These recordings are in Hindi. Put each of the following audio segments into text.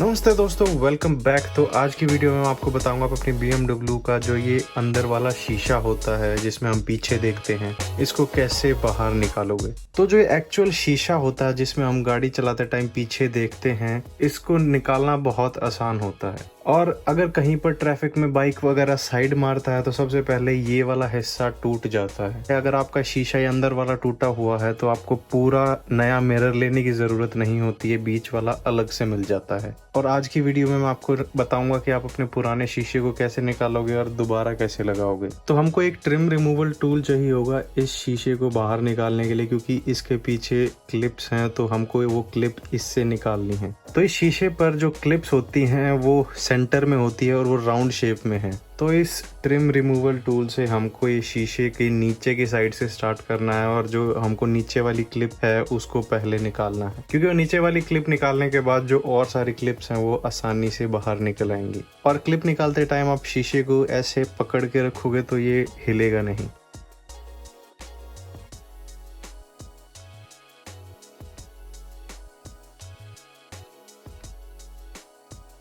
नमस्ते दोस्तों, वेलकम बैक। तो आज की वीडियो में मैं आपको बताऊंगा अपनी BMW का जो ये अंदर वाला शीशा होता है जिसमें हम पीछे देखते हैं, इसको कैसे बाहर निकालोगे। तो जो ये एक्चुअल शीशा होता है जिसमें हम गाड़ी चलाते टाइम पीछे देखते हैं, इसको निकालना बहुत आसान होता है। और अगर कहीं पर ट्रैफिक में बाइक वगैरह साइड मारता है तो सबसे पहले ये वाला हिस्सा टूट जाता है। अगर आपका शीशा ये अंदर वाला टूटा हुआ है तो आपको पूरा नया मिरर लेने की जरूरत नहीं होती है, बीच वाला अलग से मिल जाता है। और आज की वीडियो में मैं आपको बताऊंगा कि आप अपने पुराने शीशे को कैसे निकालोगे और दोबारा कैसे लगाओगे। तो हमको एक ट्रिम रिमूवल टूल चाहिए होगा इस शीशे को बाहर निकालने के लिए, क्योंकि इसके पीछे क्लिप्स हैं तो हमको वो क्लिप इससे निकालनी है। तो इस शीशे पर जो क्लिप्स होती हैं वो सेंटर में होती है और वो राउंड शेप में है। तो इस ट्रिम रिमूवल टूल से हमको ये शीशे के नीचे की साइड से स्टार्ट करना है और जो हमको नीचे वाली क्लिप है उसको पहले निकालना है, क्योंकि वो नीचे वाली क्लिप निकालने के बाद जो और सारी क्लिप्स हैं वो आसानी से बाहर निकल आएंगी। और क्लिप निकालते टाइम आप शीशे को ऐसे पकड़ के रखोगे तो ये हिलेगा नहीं।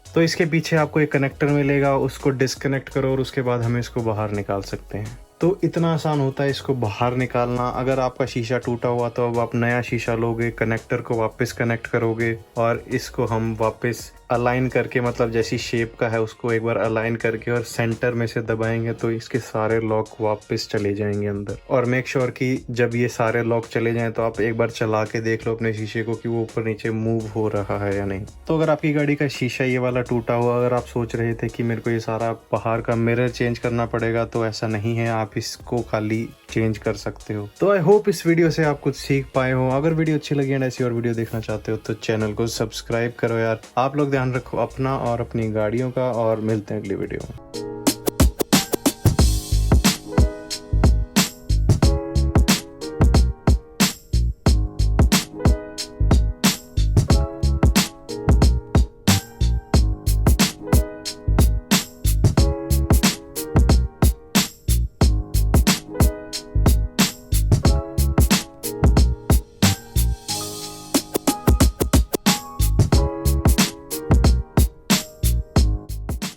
तो इसके पीछे आपको एक कनेक्टर मिलेगा, उसको डिस्कनेक्ट करो और उसके बाद हम इसको बाहर निकाल सकते हैं। तो इतना आसान होता है इसको बाहर निकालना। अगर आपका शीशा टूटा हुआ तो अब आप नया शीशा लोगे, कनेक्टर को वापस कनेक्ट करोगे और इसको हम वापस अलाइन करके, मतलब जैसी शेप का है उसको एक बार अलाइन करके और सेंटर में से दबाएंगे तो इसके सारे लॉक वापस चले जाएंगे अंदर। और मेक श्योर कि जब ये सारे लॉक चले जाएं तो आप एक बार चला के देख लो अपने शीशे को कि वो ऊपर नीचे मूव हो रहा है या नहीं। तो अगर आपकी गाड़ी का शीशा ये वाला टूटा हुआ, अगर आप सोच रहे थे कि मेरे को ये सारा बाहर का मिरर चेंज करना पड़ेगा, तो ऐसा नहीं है, आप इसको खाली चेंज कर सकते हो। तो आई होप इस वीडियो से आप कुछ सीख पाए हो। अगर वीडियो अच्छी लगी है ऐसी और वीडियो देखना चाहते हो तो चैनल को सब्सक्राइब करो यार। आप लोग ध्यान रखो अपना और अपनी गाड़ियों का, और मिलते हैं अगली वीडियो में।